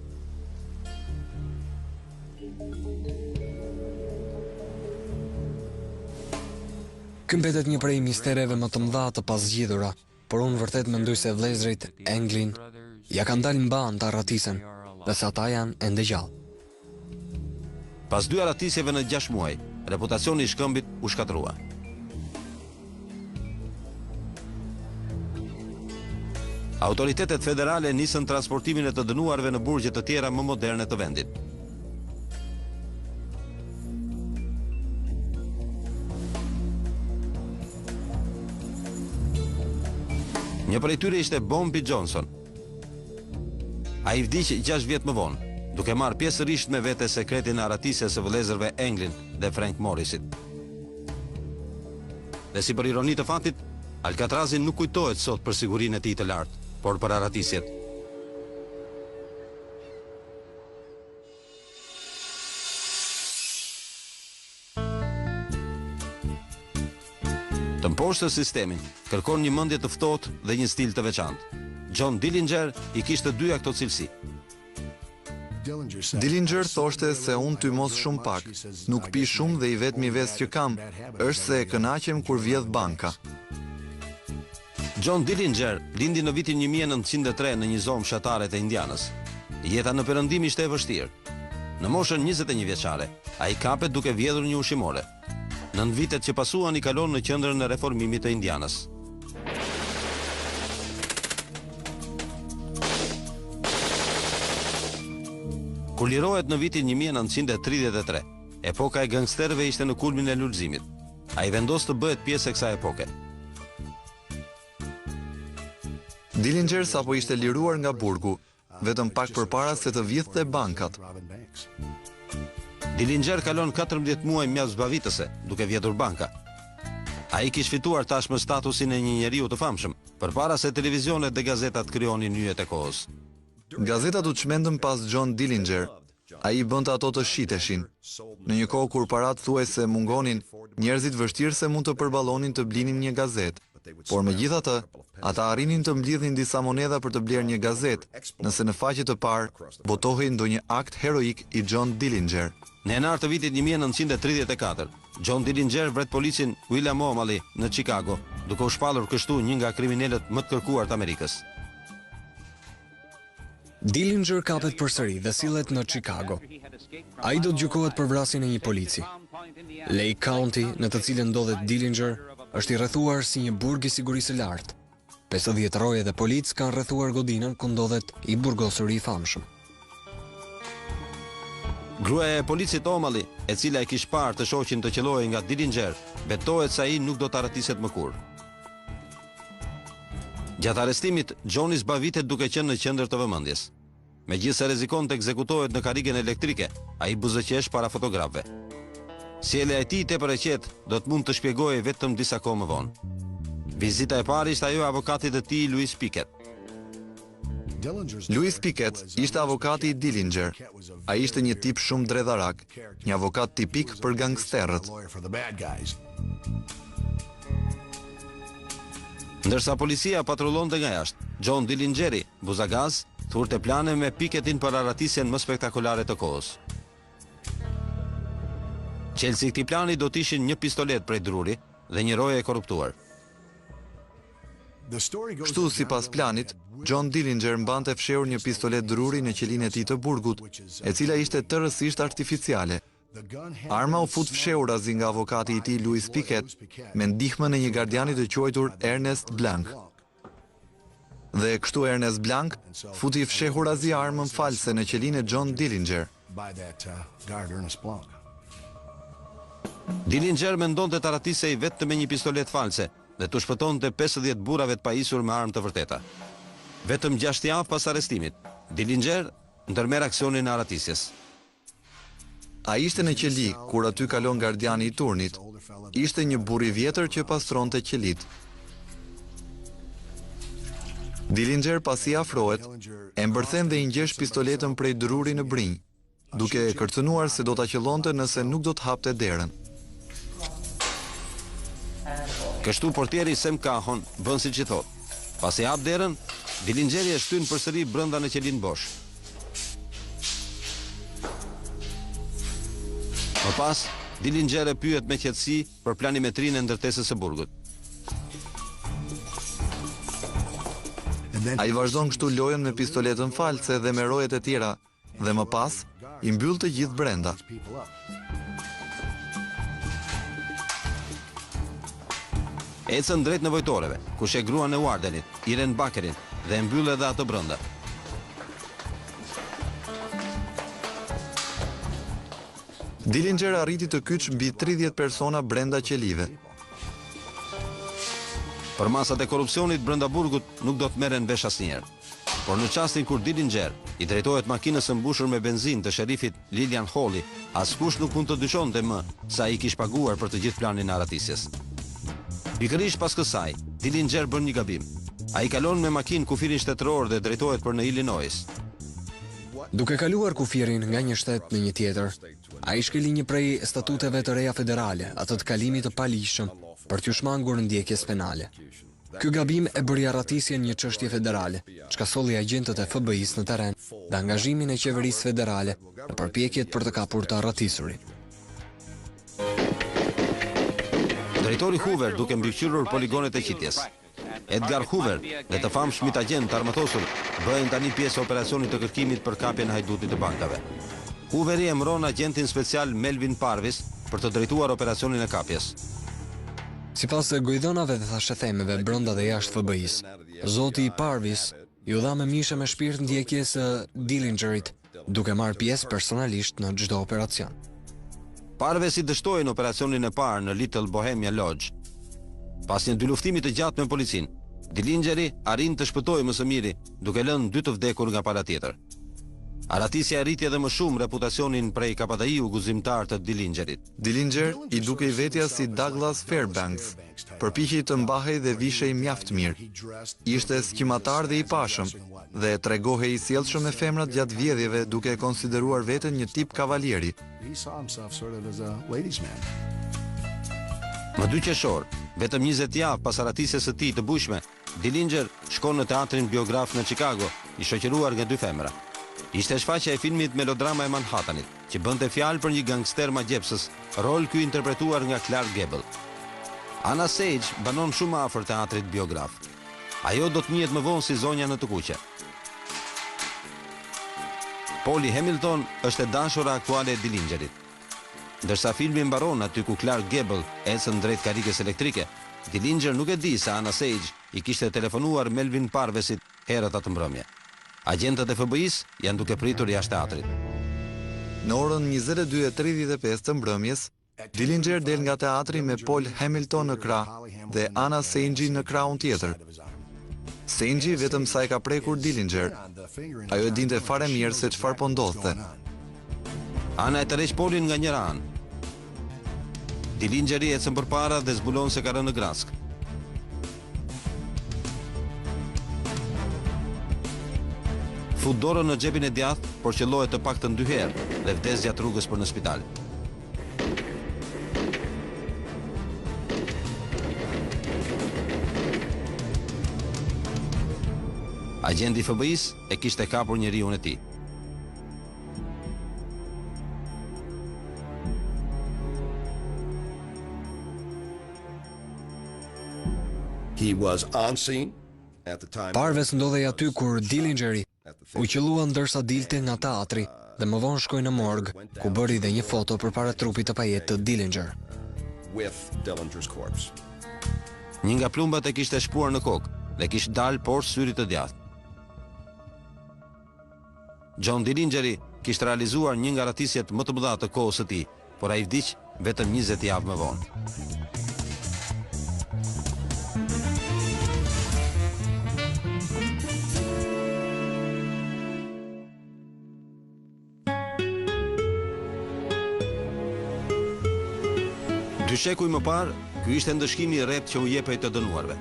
Ky mbetet një prej mistereve më të mëdha të pazgjidhura, por unë vërtet mendoj se vëllezërit Englin ja kanë dalë mban të arratisen, dhe se ata janë ende gjallë. Pas 2 arratisjeve në 6 muaj, reputacioni i shkëmbit u shkatrua. Autoritetet federale nisën transportimin e të dënuarve në burgje të tjera më moderne të vendit. Një prej tyre ishte Bombi Johnson. Ai vdiq 6 vjet më vonë, duke marrë pjesërisht me vete sekretin e arratisjes së vëllezërve Englin dhe Frank Morrisit. Dhe si për ironi të fatit, Alcatrazi nuk kujtohet sot për sigurinë e tij të lartë, por për arratisjet. Të mposhtë sistemin kërkon një mendje të ftohtë dhe një stil të veçantë. John Dillinger i kishte dyja këto cilësi. Dillinger thoshte se unë ty mos shumë pak, nuk pi shumë dhe i vetmi ves që kam, është se e kënaqem kur vjedh banka. John Dillinger lindi në vitin 1903 në një zonë fshatare të Indianës. Jeta në perëndim ishte e vështirë. Në moshën 21 vjeçare, ai kapet duke vjedhur një ushqimore. Nën vitet që pasuan i kalon në qendrën e reformimit të Indianës. Kur lirohet në vitin 1933, epoka e gangsterëve ishte në kulmin e lulëzimit. Ai vendos të bëhet pjesë e kësaj epoke. Dillinger sapo ishte liruar nga burgu, vetëm pak përpara se të vjedhte bankat. Dillinger kalon 14 muaj mjaft zbavitëse, duke vjedhur banka. Ai kishte fituar tashmë statusin e një njeriu të famshëm, përpara se televizionet dhe gazetat krijonin nyjet e kohës. Gazetat u çmendën pas John Dillinger. Ai bënte ato të shiteshin. Në një kohë kur parat thuajse mungonin, njerëzit vështirë se mund të përballonin të blinin një gazetë. Por megjithatë, ata arrinin të mblidhin disa monedha për të blerë një gazetë, nëse në faqe të parë botohej ndonjë akt heroik i John Dillinger. Në janar të vitit 1934, John Dillinger vret policin William O'Malley në Chicago, duke u shpallur kështu një nga kriminalët më të kërkuar të Amerikës. Dillinger kapet përsëri dhe sillet në Chicago. Ai do të gjykohet për vrasjen e një polici. Lake County, në të cilën ndodhet Dillinger, është i rrethuar si një burg i sigurisë së lartë. 50 roje dhe polic kanë rrethuar godinën ku ndodhet i burgosuri i famshëm. Gruaja e policit O'Malley, e cila e kishte parë të shoqin të qellohej nga Dillinger, betohet se ai nuk do të arrëtiset më kurrë. Gjatë arrestimit, Johnny zbavitet duke qenë në qendër të vëmendjes. Megjithëse rrezikon të ekzekutohet në karrigen elektrike, ai buzëqesh para fotografëve. Sjellja e tij tepër e qetë do të mund të shpjegojë vetëm disa kohë më vonë. Vizita e parë ishte ajo e avokatit të tij Louis Pickett. Louis Pickett ishte avokati i Dillinger. Ai ishte një tip shumë dredharak, një avokat tipik për gangsterët. Ndërsa policia patrullonte nga jashtë, John Dillingeri, buzagaz, thurte plane me Pickettin për arratisjen më spektakolare të kohës. Qelsi i këtij plani do të ishin një pistolet prej druri dhe një roje e korruptuar. Kështu sipas planit, John Dillinger mbante fshehur një pistolet druri në qelinë e tij të burgut, e cila ishte tërësisht artificiale. Arma u fut fshehurazi nga avokati i tij Louis Pickett me ndihmën e një gardiani të quajtur Ernest Blanc. Dhe kështu Ernest Blanc futi fshehurazi armën false në qelinë e John Dillinger. Dillinger mendonte të arratisej vetëm me një pistolet false dhe të shpëtonte 50 burrave të pajisur me armë të vërteta. Vetëm 6 javë pas arrestimit, Dillinger ndërmerr aksionin e arratisjes. Ai ishte në qeli kur aty kalon gardiani i turnit. Ishte një burr i vjetër që pastronte qelit. Dillinger pasi afrohet, e mbërthen dhe i ngjesh pistoletën prej druri në brinj, duke e kërcënuar se do ta qellonte nëse nuk do të hapte derën. Kështu portieri Sam Kahon bën siç i thot. Pasi hap derën, Dillingeri e shtyn përsëri brenda në qelin bosh. Më pas, Dillinger e pyet me qetësi për planimetrinë e ndërtesës së burgut. Ai vazhdon kështu lojën me pistoletën false dhe me rojet e tjera, dhe më pas i mbyll të gjithë brenda. Ecën drejt nevojtorëve, ku sheh gruan e Wardenit, Irene Bakerin, dhe e mbyll edhe ato brenda. Dillinger arriti të kyç mbi 30 persona brenda qelive. Për masat e korrupsionit brenda burgut nuk do të merren vesh asnjëherë. Por në çastin kur Dillinger i drejtohet makinës së mbushur me benzinë të sherifit Lillian Holly, askush nuk mund të dyshonte më se ai kishte paguar për të gjithë planin e arratisjes. Pikërisht pas kësaj, Dillinger bën një gabim. Ai kalon me makinë kufirin shtetëror dhe drejtohet për në Illinois. Duke kaluar kufirin nga një shtet në një tjetër, ai shkeli një prej statuteve të reja federale, atë të kalimit të palishëm, për t'u shmangur ndjekjes penale. Ky gabim e bëri arratisjen një çështje federale, çka solli agjentët e FBI-s në terren dhe angazhimin e qeverisë federale në përpjekjet për të kapur të arratisurin. Drejtori Hoover duke mbikëqyrur poligonet e qitjes. Edgar Hoover dhe të famshmit agjent armatosur bëhen tani pjesë e operacionit të kërkimit për kapjen e hajdutit të bankave. Hooveri emëron agentin special Melvin Parvis për të drejtuar operacionin e kapjes. Sipas gojdhënave dhe thashethemeve brenda dhe jashtë FBI-s, zoti Parvis ju dha me mishe me shpirt ndjekjes së Dillingerit, duke marrë pjesë personalisht në çdo operacion. Parves i dështoi në operacionin e parë në Little Bohemia Lodge. Pas një dy luftimi të gjatë me policin, Dillingeri arrin të shpëtojë më së miri, duke lënë 2 të vdekur nga pala tjetër. Aratisja e rriti edhe më shumë reputacionin prej kapataiu guzimtar të Dillingerit. Dillinger i dukej vetja si Douglas Fairbanks, përpiqej të mbahej dhe vishej mjaft mirë. Ishte skimatar dhe i pashëm dhe tregohej i sjellshëm me femrat gjatë vjedhjeve, duke e konsideruar veten një tip kavalieri. Më 2 qershor, vetëm 20 javë pas aratisjes së tij të bujshme, Dillinger shkon në teatrin Biograf në Chicago, i shoqëruar nga 2 femra. Ishte shfaqja e filmit Melodrama e Manhattanit, që bënte fjalë për një gangster magjepsës, rol ky interpretuar nga Clark Gable. Anna Sage banon shumë afër teatrit Biograf. Ajo do të njihet më vonë si zonja në të kuqe. Polly Hamilton është e dashura aktuale e Dillingerit. Ndërsa filmi mbaron aty ku Clark Gable ecën drejt karrikës elektrike, Dillinger nuk e di se Anna Sage i kishte telefonuar Melvin Parvesit herët atë mbrëmje. Agjentët e FBI-s janë duke pritur jashtë teatrit. Në orën 22:35 të mbrëmjes, Dillinger del nga teatri me Paul Hamilton në krah dhe Anna Sage në krahun tjetër. Sage vetëm sa e ka prekur Dillinger. Ajo e dinte fare mirë se çfarë po ndodhte. Ana e tërheq Polin nga njëra anë. Dillingeri ecën përpara dhe zbulon se ka rënë në grask. Fut dorën në xhepin e djathtë, por qellohet të paktën 2 herë dhe vdes gjatë rrugës për në spital. Agenti i FBI-s e kishte kapur njeriun e tij. He was on scene at the time. Parves ndodhej aty kur Dillingeri u qellua ndërsa dilte nga teatri dhe më vonë shkoi në morg, ku bëri dhe një foto përpara trupit të pajet të Dillinger. With Dillinger's corpse. Një nga plumbat e kishte shpuar në kokë dhe kishte dalë poshtë syrit të djathtë. John Dillingeri kishte realizuar një nga ratisjet më të mëdha të kohës së tij, por ai vdiq vetëm 20 javë më vonë. Dy shekuj më parë, ky ishte ndëshkimi i rrept që u jepej të dënuarve.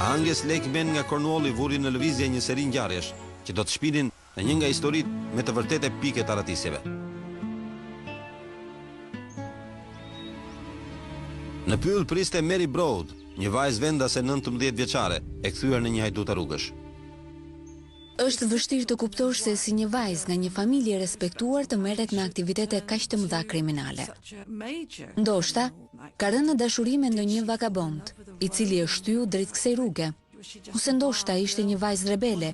Angus Lakeman nga Cornwalli vuri në lëvizje një seri ngjarjesh që do të shpinin në një nga historitë me të vërtetë epike të aratisjeve. Në pyll priste Mary Broad, një vajzë vendase 19 vjeçare, e kthyer në një hajdut rrugësh. Është vështirë të kuptosh se si një vajzë nga një familje e respektuar të merret me aktivitete kaq të mëdha kriminale. Ndoshta ka rënë në dashuri me ndonjë vagabond, i cili e shtyu drejt kësaj rruge. Ose ndoshta ishte një vajzë rebele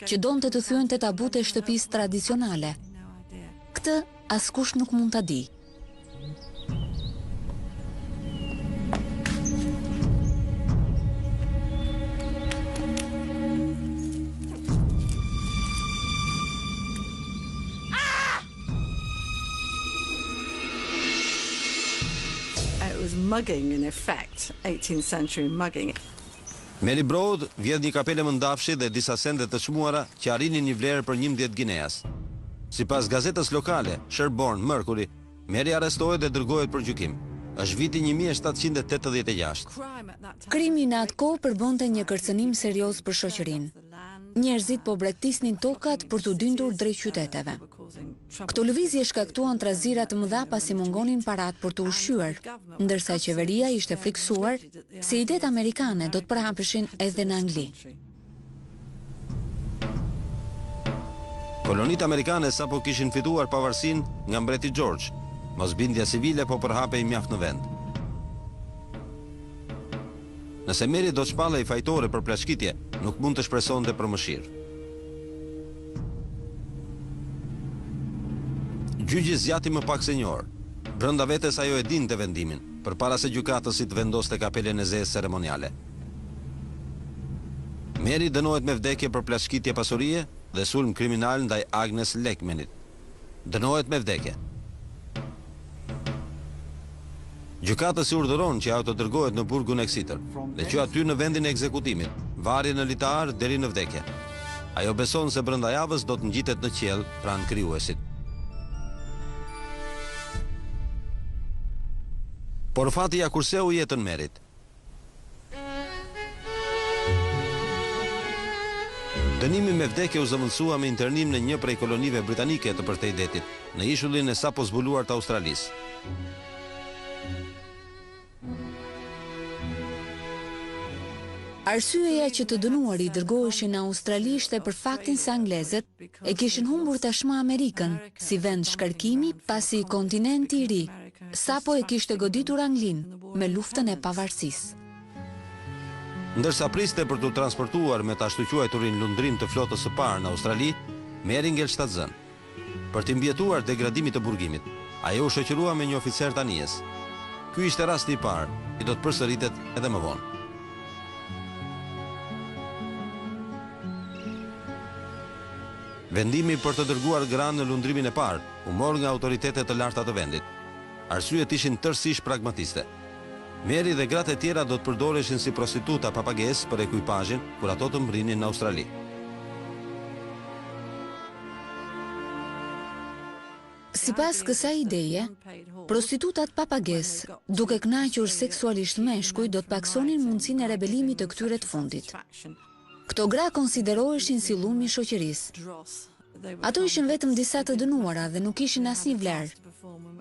që donte të thyente tabut e shtëpisë tradicionale. Këtë askush nuk mund ta di. Mugging, in effect, 18th century mugging. Mary Broad vjedh një kapele mëndafshi dhe disa sende të çmuara që arrinin një vlerë për 11 gineas. Sipas gazetës lokale, Sherborne Mercury, Mary arrestohet dhe dërgohet për gjykim. Është viti 1786. Krimi në atë kohë përbënte një kërcënim serioz për shoqërinë. Njerëzit po braktisnin tokat për të dyndur drejt qyteteve. Këto lëvizje shkaktuan trazira të mëdha pasi mungonin parat për të ushqyer, ndërsa qeveria ishte friksuar se idetë amerikane do të përhapeshin edhe në Angli. Kolonitë amerikane sapo kishin fituar pavarësinë nga mbreti George. Mosbindja civile po përhapej mjaft në vend. Nëse Mary do të shpallej fajtore për plashkitje, nuk mund të shpresonte për mëshirë. Gjyqi zgjati më pak se një orë. Brenda vetes ajo e dinte vendimin, përpara se gjykatësi të vendoste kapelen e zezë ceremoniale. Mary dënohet me vdekje për plashkitje pasurie dhe sulm kriminal ndaj Agnes Lekmenit. Dënohet me vdekje. Gjykatësi urdhëron që ajo të dërgohet në burgun Exeter dhe që aty në vendin e ekzekutimit, varje në litar deri në vdekje. Ajo beson se brenda javës do të ngjitet në qiell pranë krijuesit. Por fati ja kurseu jetën Merit. Dënimi me vdekje u zëvendësua me internim në një prej kolonive britanike të përtej detit, në ishullin e sapo zbuluar të Australisë. Arsyeja që të dënuari dërgoheshin në Australi ishte për faktin se anglezët e kishin humbur tashmë Amerikën si vend shkarkimi pasi kontinenti i ri sapo e kishte goditur Anglin me luftën e pavarësisë. Ndërsa priste për të transportuar me të ashtu quajturin lundrim të flotës së parë në Australi, merri ngel shtatzën. Për të mbjetuar degradimit të burgimit, ajo u shoqërua me një oficer të anijes. Ky ishte rasti i parë, i do të përsëritet edhe më vonë. Vendimi për të dërguar Gran në lundrimin e parë u mor nga autoritetet të larta të vendit. Arsyet ishin tërësisht pragmatiste. Mary dhe gratë e tjera do të përdoreshin si prostituta pa pagesë për ekuipazhin kur ato të mbrinin në Australi. Sipas kësaj ideje, prostitutat pa pagesë, duke kënaqur seksualisht meshkuj, do të paksonin mundësinë e rebelimit të këtyre të fundit. Këto gra konsideroheshin si llumi i shoqërisë. Ato ishin vetëm disa të dënuara dhe nuk kishin asnjë vlerë.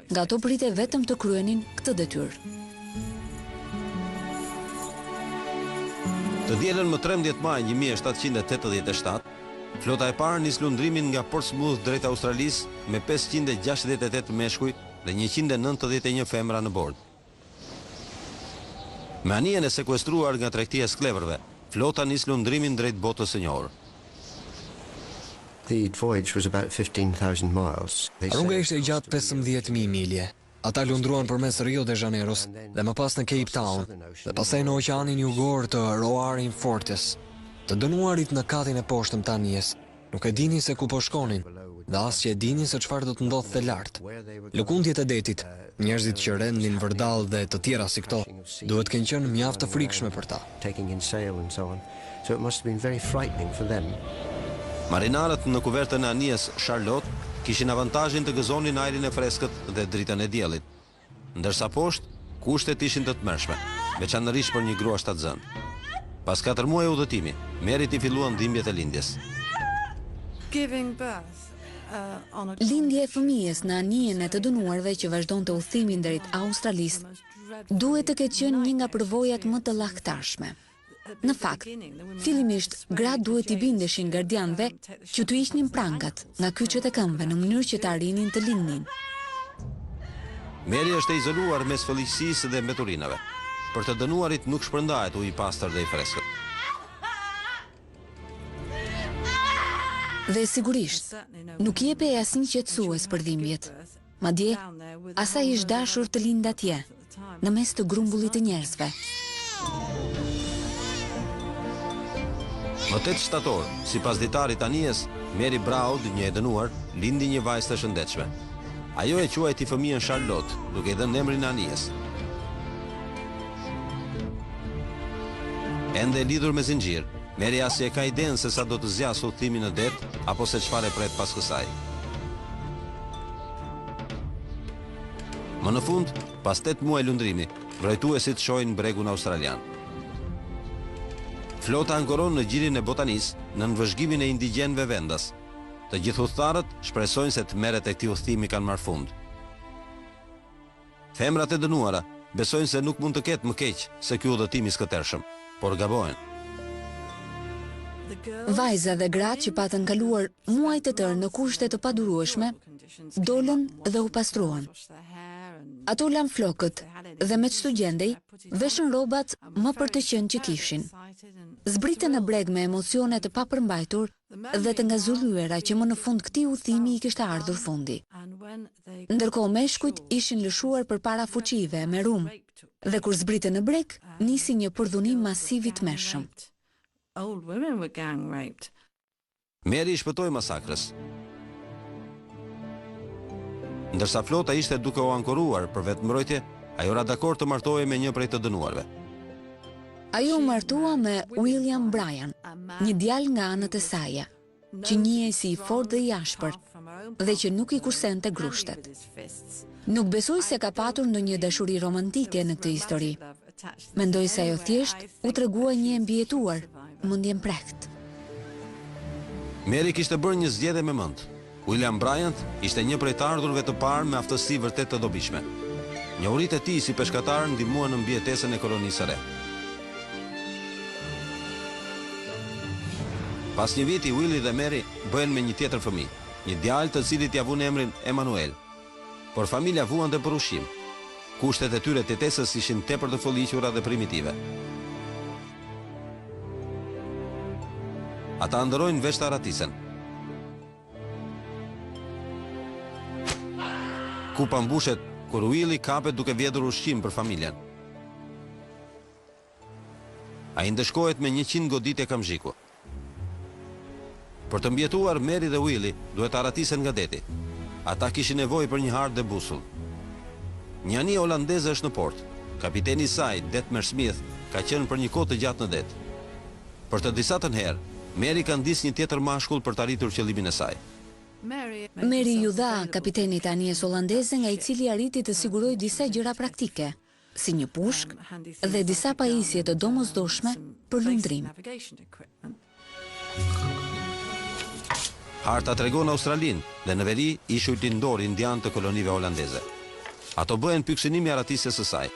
Nga ato pritej vetëm të kryenin këtë detyrë. Të dielën më 13 maj 1787, flota e parë nis lundrimin nga Portsmouth drejt Australisë me 568 meshkuj dhe 191 femra në bord. Me anijen e sekuestruar nga tregtia e skleverëve, flota nis lundrimin drejt botës së njohur. The voyage was about 15,000 miles. Rruga ishte gjatë 15.000 milje. Ata lundruan përmes Rio de Janeiros dhe më pas në Cape Town dhe pastaj në oqeanin jugor të Roaring Fortes. Të dënuarit në katin e poshtëm të anijes nuk e dinin se ku po shkonin dhe as që e dinin se çfarë do të ndodhte lart. Lëkundjet e detit, njerëzit që rendin vërdall dhe të tjera si këto, duhet të kenë qenë mjaft të frikshme për ta. Taking in sail and so on. So it must have been very frightening for them. Marinarët në kuvertën e anijes Charlotte kishin avantazhin të gëzonin ajrin e freskët dhe dritën e diellit, ndërsa poshtë kushtet ishin të tmerrshme, veçanërisht për një grua shtatzën. Pas 4 muaj udhëtimi, Merit i filluan dhimbjet e lindjes. Lindja e fëmijës në anijen e të dënuarve që vazhdonte udhëtimin drejt Australisë duhet të ketë qenë një nga përvojat më të llahtarshme. Në fakt, fillimisht gratë duhet I bindeshin gardianëve që t'u hiqnin prangat nga kyçet e këmbëve në mënyrë që të arrinin të lindnin. Mary është e izoluar mes fëllëqësisë dhe mbeturinave. Për të dënuarit nuk shpërndahet uji I pastër dhe I freskët. Dhe sigurisht, nuk jepej asnjë qetësues për dhimbjet. Madje, asaj ish dashur të lindë atje, në mes të grumbullit të njerëzve. Më 8 shtator, sipas ditarit anijes, Mary Braud, një e dënuar, lindi një vajzë të shëndetshme. Ajo e quajti fëmijën Charlotte, duke I dhënë emrin anijes. Ende lidhur me zinxhir, Mary as e ka idenë se sa do të zjas udhëtimin në det, apo se çfarë pret pas kësaj. Më në fund, pas 8 muaj lundrimi, mbrojtuesit shohin bregun australian. Flota ankoron në gjirin e Botanis në nënvëzhgimin e indigjenëve vendas. Të gjithë udhëtarët shpresojnë se tmerret e këtij udhëtimi kanë marrë fund. Femrat e dënuara besojnë se nuk mund të ketë më keq se ky udhëtim I skëtershëm, por gabojnë. Vajza dhe gratë që patën kaluar muaj të tërë në kushte të padurueshme, dolën dhe u pastruan. Ato lan flokët dhe me çdo gjendej veshën rrobat më për të qenë që kishin. Zbritën në breg me emocione të papërmbajtur dhe të ngazulluara që më në fund këtij udhimi i kishte ardhur fundi. Ndërkohë meshkujt ishin lëshuar përpara fuqive me rum dhe kur zbritën në breg, nisi një përdhunim masiv i tmerrshëm. Mary i shpëtoi masakrës. Ndërsa flota ishte duke u ankoruar për vetëmbrojtje, ajo ra dakord të martohej me një prej të dënuarve. Ajo u martua me William Bryan, një djalë nga anët e saj, që njihej si i fortë dhe i ashpër, dhe që nuk i kursente grushtet. Nuk besoi se ka patur ndonjë dashuri romantike në këtë histori. Mendoi se ajo thjesht u tregua një e mbijetuar, mendjen prekt. Mary kishte bërë një zgjedhje me mend. William Bryant ishte një prej të ardhurve të parë me aftësi vërtet të dobishme. Njohuritë e tij si peshkatar ndihmuan në mbijetesën e kolonisë së re. Pas një viti, Willie dhe Mary bëhen me një tjetër fëmijë, një djalë të cilit ia vun emrin Emanuel. Por familja vuante për ushqim. Kushtet e tyre tetesës ishin tepër të folliqura dhe primitive. Ata ndërojnë veç të aratisen. Kupa mbushet kur Willie kapet duke vjedhur ushqim për familjen. Ai ndeshkohet me 100 goditje kamzhiku. Për të mbjetuar, Mary dhe Willie duhet të aratisen nga deti. Ata kishin nevojë për një hartë dhe busull. Një anije holandeze është në port. Kapiteni i saj, Detmer Smith, ka qenë për një kohë të gjatë në det. Për të disatën herë, Mary ka ndis një tjetër mashkull për të arritur qëllimin e saj. Mary ju dha kapitenit anijes holandeze nga i cili arriti të siguroj disa gjëra praktike, si një pushk dhe disa pajisje të domosdoshme për lundrim. Harta tregon Australinë dhe në veri ishuj lindor indian të kolonive holandeze. Ato bëhen pyksënimi aratisjes së saj.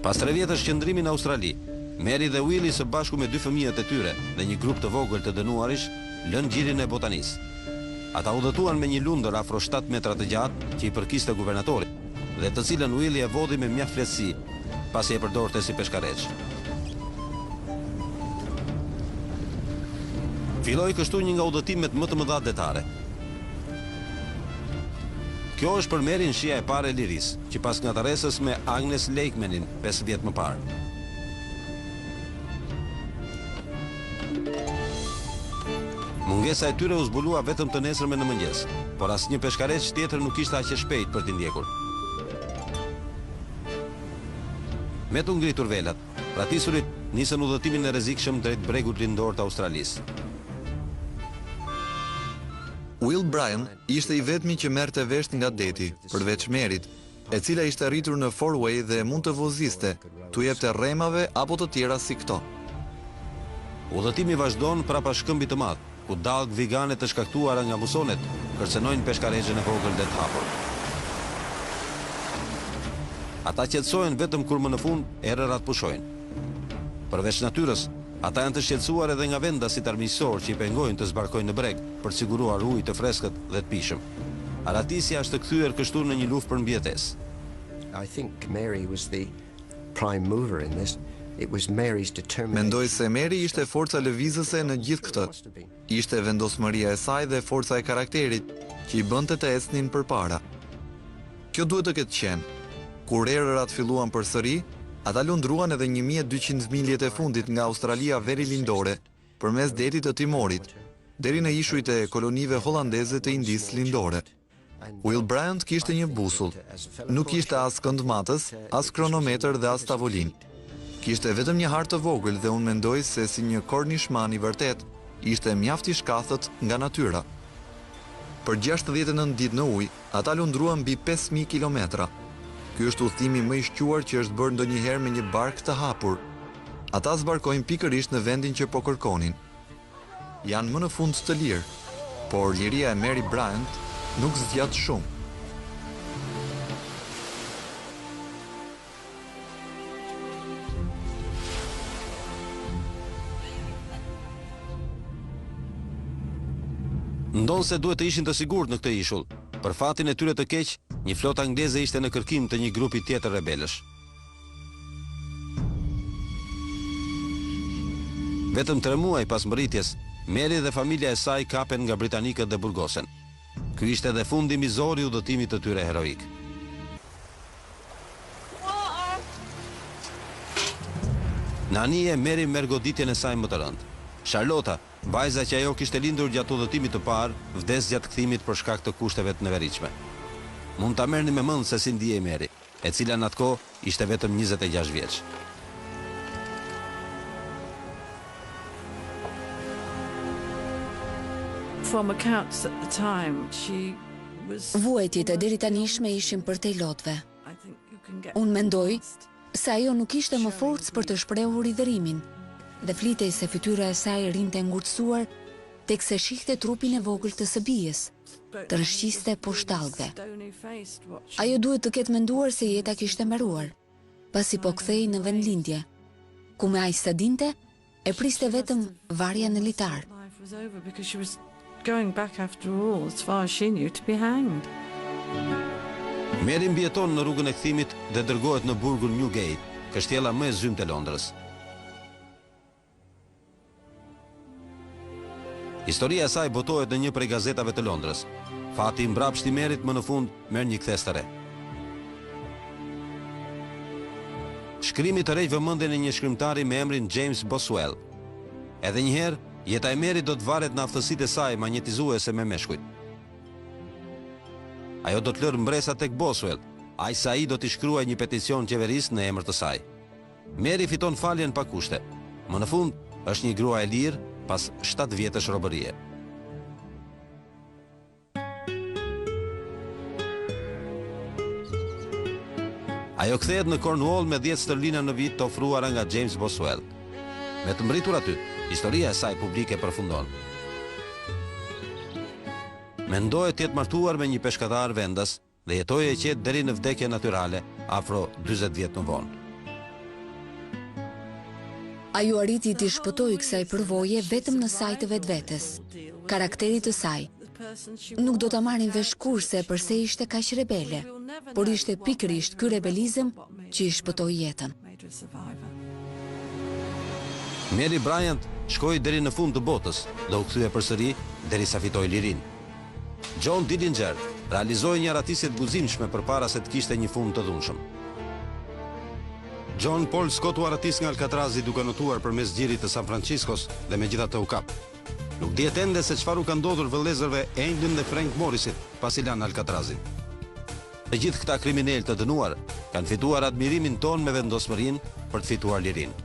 Pas 3 vjetësh qëndrimi në Australi, Mary dhe Willie së bashku me 2 fëmijët e tyre dhe një grup të vogël të dënuarish lën gjirin e botanisë. Ata udhëtuan me një lundër afro 7 metra të gjatë që i përkiste guvernatorit dhe të cilën Willie e vodhi me mjaft lehtësi, pasi e përdorte si peshkareç. Filloi kështu një nga udhëtimet më të mëdha detare. Kjo është për Mary shija e parë e lirisë, që pas ngatëresës me Agnes Lakemenin 5 vjet më parë. Mungesa e tyre u zbulua vetëm të nesërme në mëngjes, por asnjë peshkareç tjetër nuk ishte aq e shpejt për t'i ndjekur. Me të ngritur velat, ratisurit nisën udhëtimin e rrezikshëm drejt bregut lindor të Australisë. Will Bryan ishte i vetmi që merrte vesh nga deti, përveç Merit, e cila ishte arritur në four-way dhe mund të voziste, t'u jepte rremave apo të tjera si këto. Udhëtimi vazhdon prapa shkëmbit të madh, ku dallg vigane të shkaktuara nga musonet kërcënojnë peshkaregjën e vogël dhe të hapur. Ata qetësohen vetëm kur më në fund erërat pushojnë. Përveç natyrës, ata janë të shqetësuar edhe nga vendasit armiqësor që i pengojnë të zbarkojnë në breg për të siguruar ujë të freskët dhe të pishëm. Aratisja është kthyer kështu në një luftë për mbijetesë. I think Mary was the prime mover in this. It was Mary's determination. Mendoj se Mary ishte forca lëvizëse në gjithë këtë. Ishte vendosmëria e saj dhe forca e karakterit që i bënte të ecnin përpara. Kjo duhet të ketë qenë. Kur erërat filluan përsëri, ata lundruan edhe 1200 miljet e fundit nga Australia verilindore, përmes detit të Timorit, deri në ishujt e kolonive holandeze të Indisë lindore. Will Bryant kishte një busull. Nuk kishte as këndmatës, as kronometër dhe as tavolin. Kishte vetëm një hartë të vogël dhe unë mendoj se si një kornishman i vërtet, ishte mjaft i shkathët nga natyra. Për 69 ditë në ujë, ata lundruan mbi 5000 kilometra. Ky është udhëtimi më i shquar që është bërë ndonjëherë me një bark të hapur. Ata zbarkojnë pikërisht në vendin që po kërkonin. Janë më në fund të lirë, por liria e Mary Bryant nuk zgjat shumë. Ndonë se duhet të ishin të sigurt në këtë ishull. Për fatin e tyre të keq, një flotë angleze ishte në kërkim të një grupi tjetër rebelësh. Vetëm 3 muaj pas mbërritjes, Mary dhe familja e saj kapen nga britanikët dhe burgosen. Ky ishte edhe fundi mizori i udhëtimit të tyre heroik. Në anije Mary merr goditjen e saj më të rëndë. Charlotta, vajza që ajo kishte lindur gjatë udhëtimit të parë, vdes gjatë kthimit për shkak të kushteve të neveritshme. Mund ta merrni me mend se si ndihej Mary, e cila në atë kohë ishte vetëm 26 vjeç. From accounts at the time, she was. Vuajtjet e deri tanishme ishin për te lotve. I think you can get. Unë mendoj se ajo nuk ishte më forcë për të shprehur idhërimin, dhe flitej se fytyra e saj rinte ngurtësuar tekse shihte trupin e vogël të së bijës, të rëshqiste poshtallëve. Ajo duhet të ketë menduar se jeta kishte mbaruar, pasi po kthehej në vendlindje, ku me aq sa dinte e priste vetëm varja në litar. Life was over because she was going back after all, as far as she knew, to be hanged. Mary mbjeton në rrugën e kthimit dhe dërgohet në burgun Newgate, kështjella më e zymt e Londrës. Historia e saj botohet në një prej gazetave të Londrës. Fati i mbrapsht i Merit më në fund merr një kthes të re. Shkrimi të rej vëmendjen e një shkrimtari me emrin James Boswell. Edhe njëherë, jeta e Merit do të varet në aftësitë e saj magnetizuese me meshkujt. Ajo do të lërë mbresa tek Boswell, aq sa ai do t'i shkruaj një peticion qeverisë në emër të saj. Mary fiton faljen pa kushte. Më në fund, është një grua e lirë pas 7 vjetësh robërie. Ajo kthehet në Cornwall me 10 sterlina në vit të ofruara nga James Boswell. Me të mbërritur aty, historia e saj publike përfundon. Mendohet të jetë martuar me një peshkatar vendas dhe jetoi e qetë deri në vdekje natyrale, afro 40 vjet më vonë. Ajo arriti t'i shpëtojë kësaj përvoje vetëm në sajt të vetvetes, karakterit të saj. Nuk do ta marrin vesh kurse përse ishte kaq rebele, por ishte pikërisht ky rebelizëm që i shpëtoi jetën. Mary Bryant shkoi deri në fund të botës dhe u kthye përsëri derisa fitoi lirinë. John Dillinger realizoi një ratisje të guzimshme përpara se të kishte një fund të dhunshëm. John Paul Scott u aratis nga Alcatrazi duke notuar përmes gjirit të San Franciscos dhe megjithatë u kap. Nuk dihet ende se çfarë u ka ndodhur vëllezërve England dhe Frank Morrisit pasi lanë Alcatrazin. Të gjithë këta kriminalë të dënuar kanë fituar admirimin ton me vendosmërinë për të fituar lirinë.